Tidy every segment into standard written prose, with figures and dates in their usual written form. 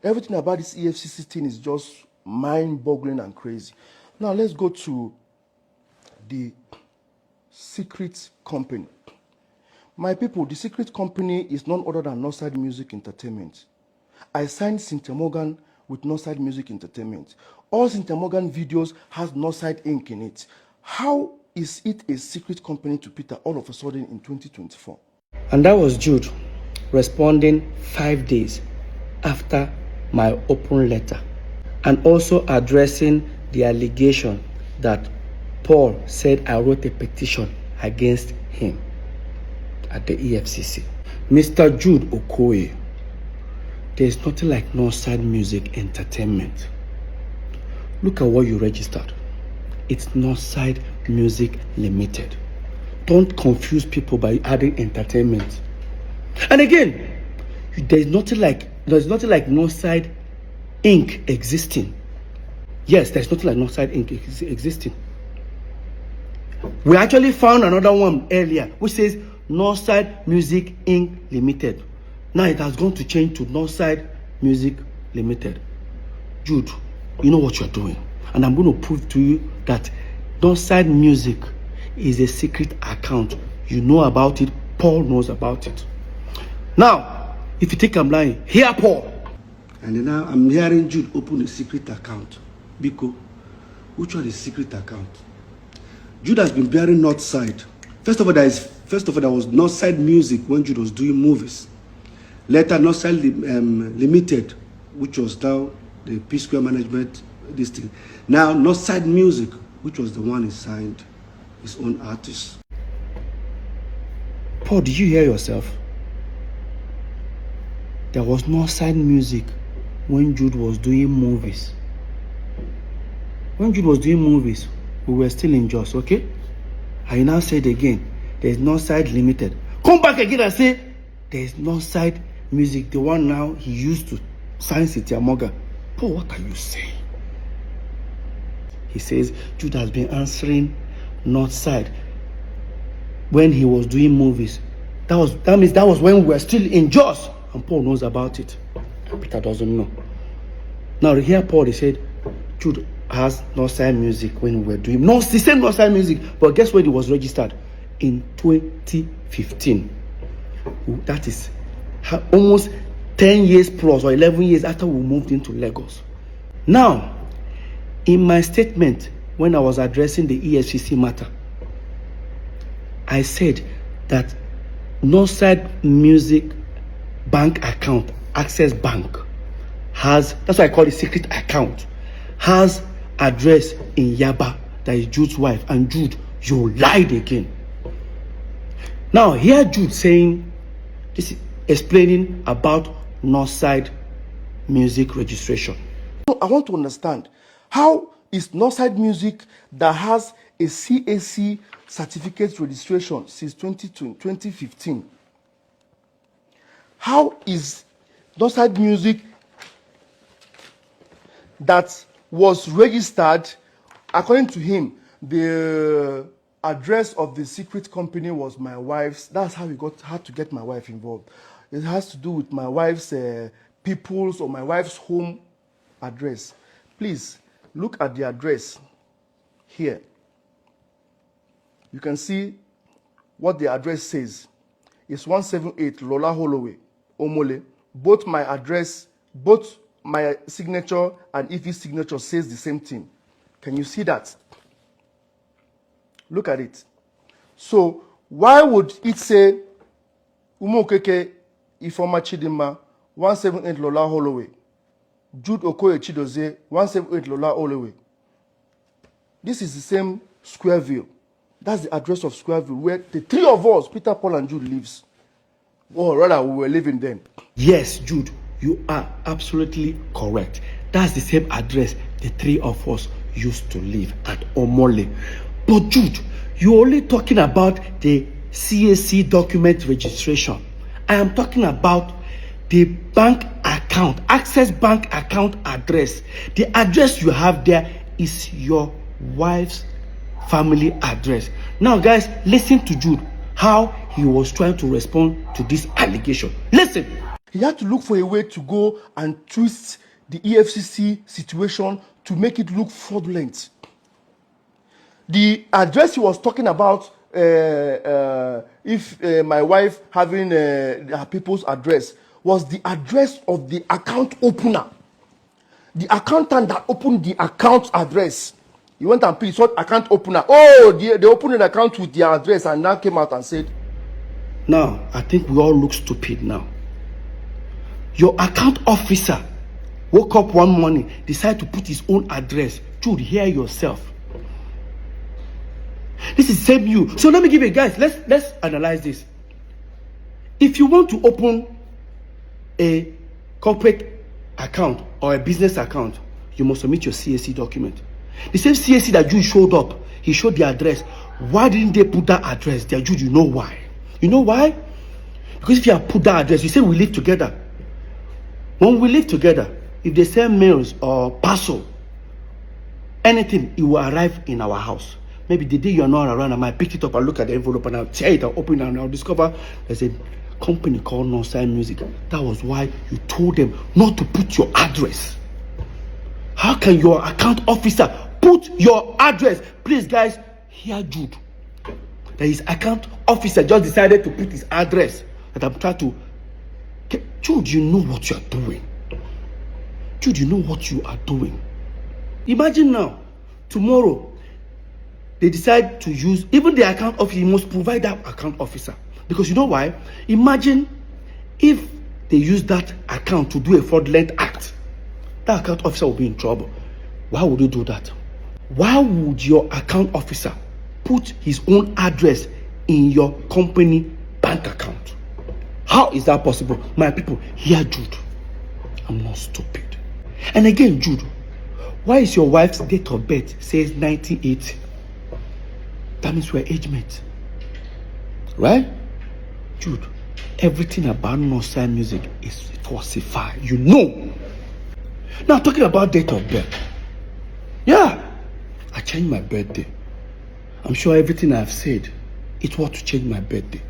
Everything about this EFCC thing is just mind-boggling and crazy. Now let's go to the secret company. My people, the secret company is none other than Northside Music Entertainment. I signed Cynthia Morgan with Northside Music Entertainment. All Cynthia Morgan videos has Northside Inc. in it. How is it a secret company to Peter all of a sudden in 2024? And that was Jude responding 5 days after my open letter, and also addressing the allegation that Paul said I wrote a petition against him at the EFCC. Mr. Jude Okoye, there's nothing like Northside Music Entertainment. Look at what you registered. It's Northside Music Limited. Don't confuse people by adding entertainment. And again, there's nothing like Northside Inc. existing. Yes, there's nothing like Northside Inc. existing. We actually found another one earlier which says Northside Music Inc. Limited. Now it has gone to change to Northside Music Limited. Jude, you know what you're doing. And I'm going to prove to you that Northside Music is a secret account. You know about it. Paul knows about it. Now, if you think I'm lying, hear Paul. And now I'm hearing Jude open a secret account. Biko, which one is secret account? Jude has been bearing Northside. First of all, there was Northside Music when Jude was doing movies. Later, Northside Limited, which was now the P Square Management district. Now, Northside Music, which was the one he signed his own artist. Paul, did you hear yourself? There was Northside Music when Jude was doing movies. When Jude was doing movies, we were still in Jos, okay? I now said again, there's Northside Limited. Come back again and say, there's Northside Music, the one now he used to sign Cynthia Morgan. Paul, what are you saying? He says Jude has been answering Northside when he was doing movies. That means that was when we were still in Jos, and Paul knows about it. Peter doesn't know. Now here Paul, he said Jude has Northside Music when we were doing the same Northside Music, but guess when it was registered? In 2015. That is almost 10 years plus or 11 years after we moved into Lagos. Now, in my statement when I was addressing the EFCC matter, I said that Northside Music bank account, Access Bank, has, that's why I call it secret account, has address in Yaba, that is Jude's wife. And Jude, you lied again. Now here Jude saying, this is explaining about Northside Music registration. I want to understand, how is Northside Music that has a CAC certificate registration since 2015? How is Northside Music that was registered, according to him, the address of the secret company was my wife's. That's how he had to get my wife involved. It has to do with my wife's people's or my wife's home address. Please look at the address here. You can see what the address says. It's 178 Lola Holloway, Omole. Both my address, both my signature and Ife's signature says the same thing. Can you see that? Look at it. So why would it say Umokeke Ifoma Chidima 178 Lola Holloway, Jude Okoye Chidozie 178 Lola Holloway? This is the same Squareville. That's the address of Squareville where the three of us, Peter, Paul, and Jude, lives. Or rather, we were living then. Yes, Jude, you are absolutely correct. That's the same address the three of us used to live at Omole. But Jude, you're only talking about the CAC document registration. I am talking about the bank account, Access Bank account address. The address you have there is your wife's family address. Now, guys, listen to Jude, how he was trying to respond to this allegation. Listen. He had to look for a way to go and twist the EFCC situation to make it look fraudulent. The address he was talking about, if my wife having her people's address, was the address of the account opener. The accountant that opened the account address. He went and paid, saw account opener. Oh, they opened an account with their address and now came out and said, now, I think we all look stupid now. Your account officer woke up one morning, decided to put his own address. Jude, hear yourself. This is same you. So let me give you guys, let's analyze this. If you want to open a corporate account or a business account, you must submit your CAC document. The same CAC that Jude showed up, he showed the address. Why didn't they put that address there? Jude, you know why? You know why? Because if you have put that address, you say we live together. When we live together, if they send mails or parcel, anything, it will arrive in our house. Maybe the day you are not around, I might pick it up and look at the envelope and I'll tear it, I'll open it and I'll discover there's a company called Non-Sign Music. That was why you told them not to put your address. How can your account officer put your address? Please, guys, hear Jude. That his account officer just decided to put his address. That I'm trying to. Jude, you know what you are doing. Jude, you know what you are doing. Imagine now, tomorrow, they decide to use, even the account officer, you must provide that account officer. Because you know why? Imagine if they use that account to do a fraudulent act. That account officer will be in trouble. Why would you do that? Why would your account officer put his own address in your company bank account? How is that possible? My people, hear Jude. I'm not stupid. And again, Jude, why is your wife's date of birth says 1980? That means we're age mates. Right? Jude, everything about Non-Sign Music is falsified. You know. Now, talking about date of birth. Yeah, I changed my birthday. I'm sure everything I've said, it was to change my birthday.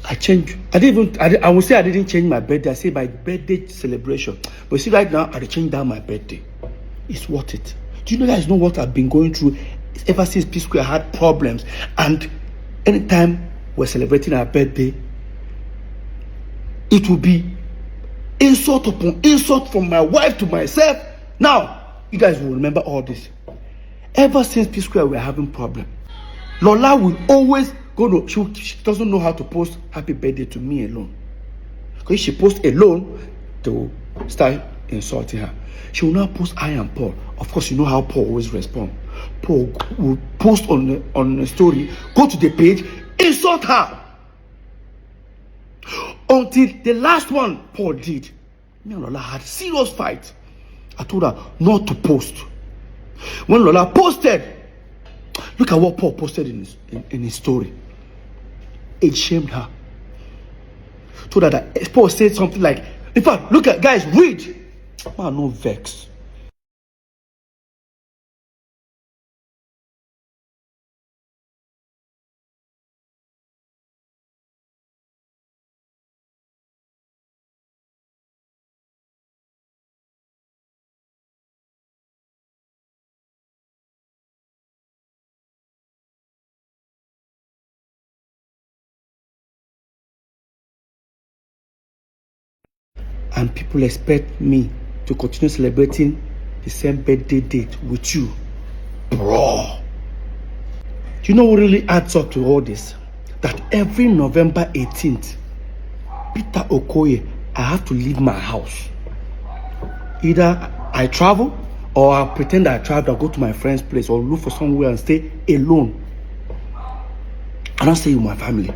I would say I didn't change my birthday. I say my birthday celebration. But see, right now, I changed down my birthday. It's worth it. Do you guys know what I've been going through ever since P Square had problems? And anytime we're celebrating our birthday, it will be insult upon insult from my wife to myself. Now, you guys will remember all this. Ever since P Square, we're having problem. Lola will always go to, she doesn't know how to post happy birthday to me alone. Because if she posts alone, they will start insulting her. She will now post I and Paul. Of course, you know how Paul always responds. Paul will post on a story, go to the page, insult her. Until the last one Paul did. Me and Lola had serious fight. I told her not to post. When Lola posted, look at what Paul posted in his story. It shamed her. Told her that Paul said something like, in fact, look at, guys, read. Man, no vex. And people expect me to continue celebrating the same birthday date with you. Bro. Do you know what really adds up to all this? That every November 18th, Peter Okoye, I have to leave my house. Either I travel or I pretend I travel, I'll go to my friend's place or look for somewhere and stay alone. I don't stay with my family.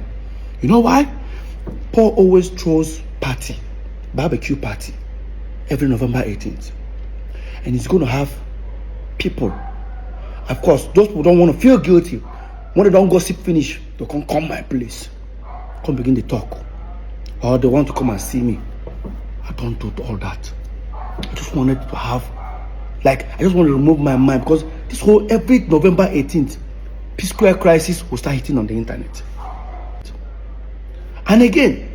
You know why? Paul always throws party. Barbecue party every November 18th, and he's going to have people. Of course, those who don't want to feel guilty, when they don't gossip finish, they can come my place, come begin to talk, or they want to come and see me. I don't do all that. I just wanted to have, I just want to remove my mind, because this whole every November 18th, P Square crisis will start hitting on the internet. And again,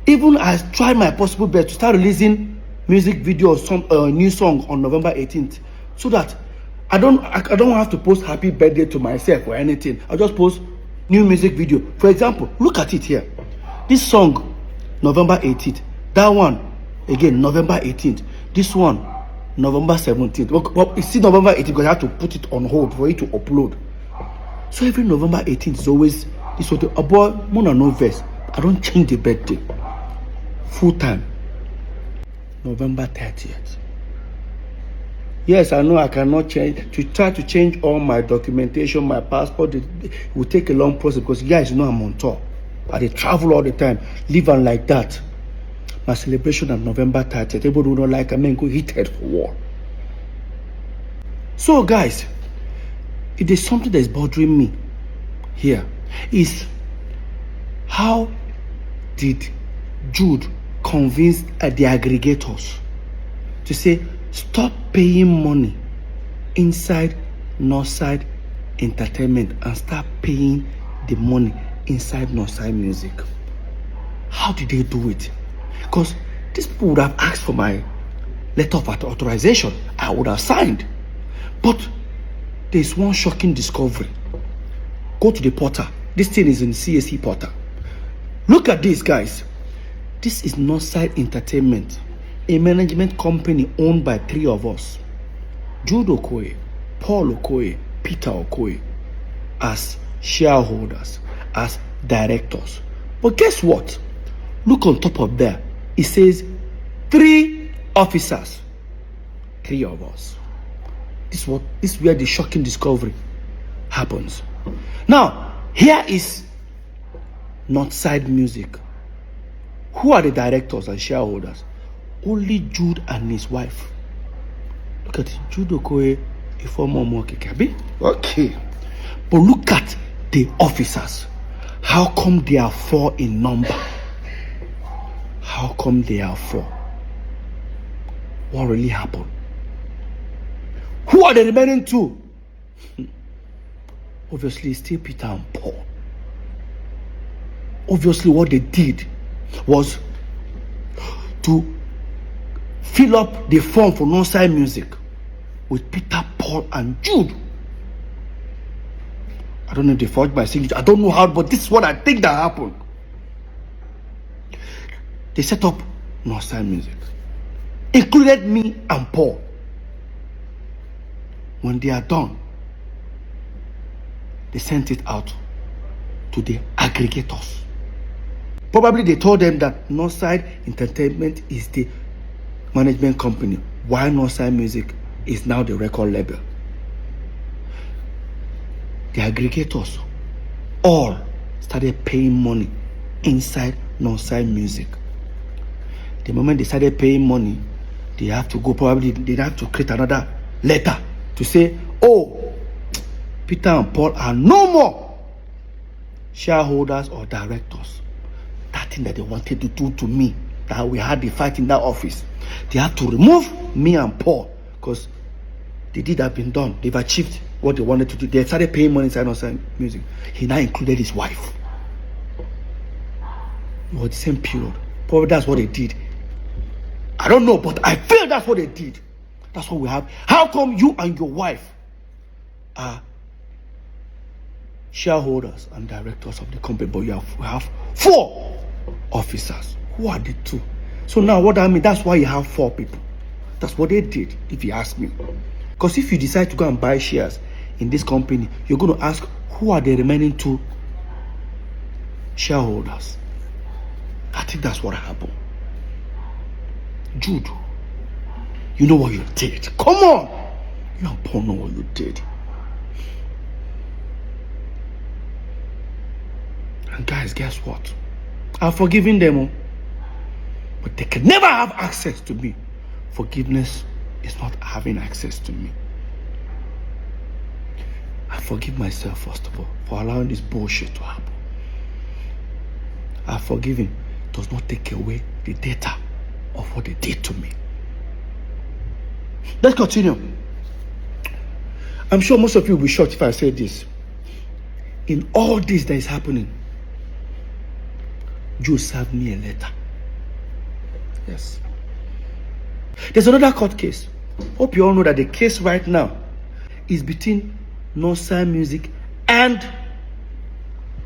Even I tried my possible best to start releasing music video or some new song on November 18th, so that I don't have to post happy birthday to myself or anything. I'll just post new music video. For example, look at it here. This song, November 18th. That one, again, November 18th. This one, November 17th. Well, it's still November 18th because I have to put it on hold for it to upload. So every November 18th is always this sort of about Mona no verse. I don't change the birthday. Full time. November 30th. Yes, I know I cannot change. To try to change all my documentation, my passport, it will take a long process because you guys know I'm on tour. I travel all the time, live on like that. My celebration on November 30th. Everybody who don't like, I mean, go hit head for war. So, guys, it is something that is bothering me here. Is how did Jude convince the aggregators to say stop paying money inside Northside Entertainment and start paying the money inside Northside Music? How did they do it? Because these people would have asked for my letter of authorization. I would have signed. But there's one shocking discovery. Go to the portal. This thing is in CSE portal. Look at this, guys. This is Northside Entertainment, a management company owned by 3 of us. Jude Okoye, Paul Okoye, Peter Okoye, as shareholders, as directors. But guess what? Look on top of there. It says 3 officers. 3 of us. This is where the shocking discovery happens. Now, here is Northside Music. Who are the directors and shareholders? Only Jude and his wife. Look at it. Jude Okoye, a former Mokekabi. Okay. But look at the officers. How come they are 4 in number? How come they are 4? What really happened? Who are the remaining 2? Obviously, still Peter and Paul. Obviously, what they did was to fill up the form for Northside Music with Peter, Paul, and Jude. I don't know if they forged my signature. I don't know how, but this is what I think that happened. They set up Northside Music, included me and Paul. When they are done, they sent it out to the aggregators. Probably they told them that Northside Entertainment is the management company, while Northside Music is now the record label. The aggregators all started paying money inside Northside Music. The moment they started paying money, they have to go, probably they have to create another letter to say, oh, Peter and Paul are no more shareholders or directors. That thing that they wanted to do to me, that we had the fight in that office, they had to remove me and Paul because the deed had been done. They've achieved what they wanted to do. They started paying money inside Northside Music. He now included his wife. It was the same period. Probably that's what they did. I don't know, but I feel that's what they did. That's what we have. How come you and your wife are shareholders and directors of the company, but we have 4 officers? Who are the 2? So now what I mean, that's why you have 4 people. That's what they did, if you ask me. Because if you decide to go and buy shares in this company, you're going to ask, who are the remaining 2 shareholders? I think that's what happened. Jude, you know what you did. Come on. You and Paul know what you did. And guys, guess what? I've forgiven them, but they can never have access to me. Forgiveness is not having access to me. I forgive myself, first of all, for allowing this bullshit to happen. I've forgiven does not take away the data of what they did to me. Let's continue. I'm sure most of you will be shocked if I say this. In all this that is happening, Jude served me a letter Yes. There's another court case. Hope you all know that the case right now is between Northside Music and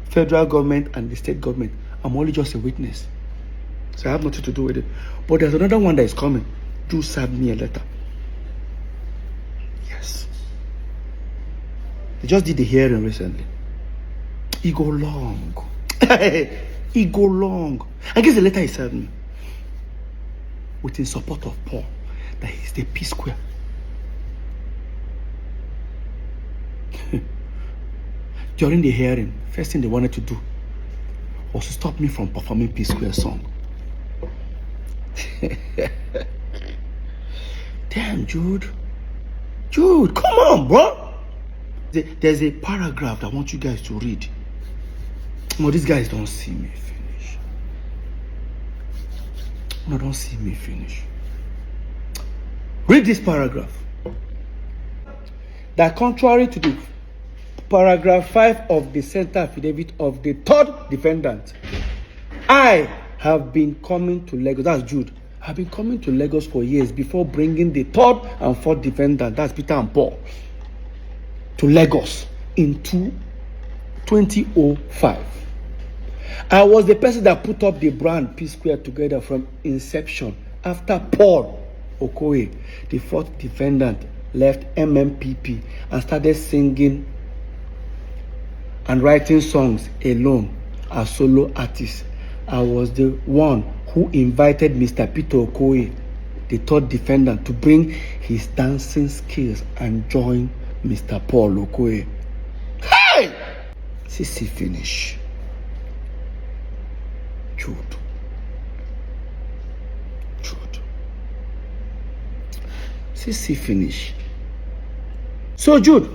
federal government and the state government. I'm only just a witness, so I have nothing to do with it. But there's another one that is coming. Jude served me a letter. Yes. They just did the hearing recently. It go long. It go long. I guess the letter he served me with in support of Paul, that he's the P Square. During the hearing, first thing they wanted to do was to stop me from performing P Square song. Damn, Jude. Jude, come on, bro. There's a paragraph I want you guys to read. No, these guys don't see me finish. No, don't see me finish. Read this paragraph. That contrary to the paragraph 5 of the center affidavit of the third defendant, I have been coming to Lagos. That's Jude. I've been coming to Lagos for years before bringing the third and fourth defendant, that's Peter and Paul, to Lagos in 2005. I was the person that put up the brand P Square together from inception after Paul Okoye, the fourth defendant, left MMPP and started singing and writing songs alone as solo artist. I was the one who invited Mr. Peter Okoye, the third defendant, to bring his dancing skills and join Mr. Paul Okoye. Hey! CC finish. Jude. CC finish. So Jude,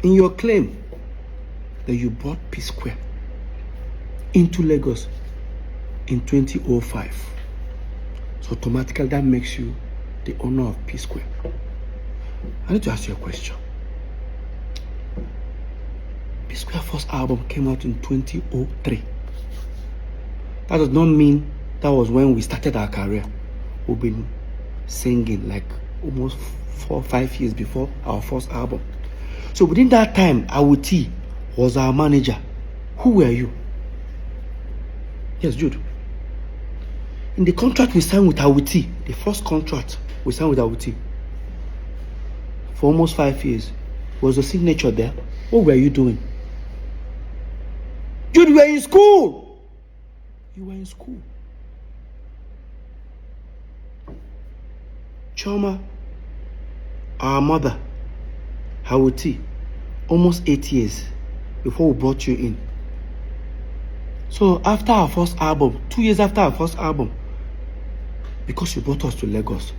in your claim that you brought P Square into Lagos in 2005, so automatically that makes you the owner of P Square. I need to ask you a question. P Square first album came out in 2003. That does not mean that was when we started our career. We've been singing like almost 4 or 5 years before our first album. So within that time, Awuti was our manager. Who were you? Yes, Jude. In the contract we signed with Awuti, the first contract we signed with Awuti for almost 5 years, was the signature there? What were you doing? Jude, you were in school. You were in school. Choma, our mother, Awuti, almost 8 years before we brought you in. So after our first album, 2 years after our first album, because you brought us to Lagos,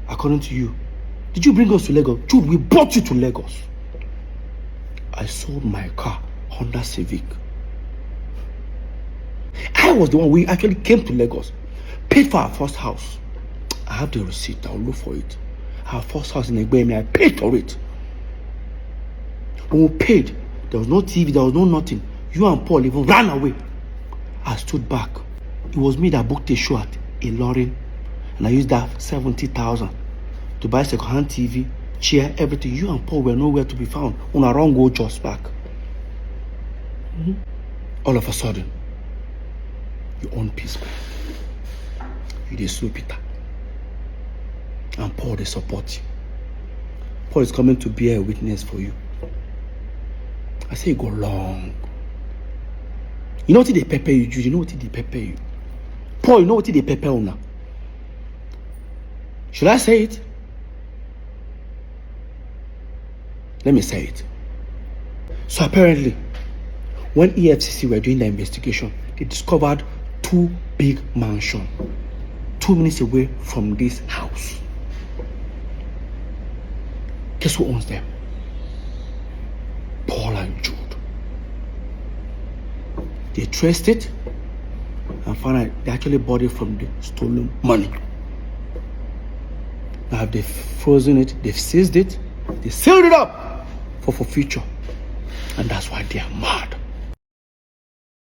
according to you, did you bring us to Lagos? Jude, we brought you to Lagos. I sold my car, Honda Civic. I was the one, we actually came to Lagos, paid for our first house. I have the receipt, I'll look for it. Our first house in Egbemi, I paid for it. When we paid, there was no TV, there was no nothing. You and Paul even ran away. I stood back. It was me that booked a show at Ilorin, and I used that 70,000 to buy second-hand TV, chair, everything. You and Paul were nowhere to be found. On our own go just back. All of a sudden, you own P Square. You dey sue Peter. And Paul, they support you. Paul is coming to bear a witness for you. I say you go long. You know what they pepper you, Jude? You know what they pepper you? Paul, you know what they pepper you now? Should I say it? Let me say it. So apparently, when EFCC were doing the investigation, they discovered 2 big mansions 2 minutes away from this house. Guess who owns them? Paul and Jude. They traced it and found out they actually bought it from the stolen money. Now they've frozen it, they've seized it, they sealed it up for future. And that's why they are mad.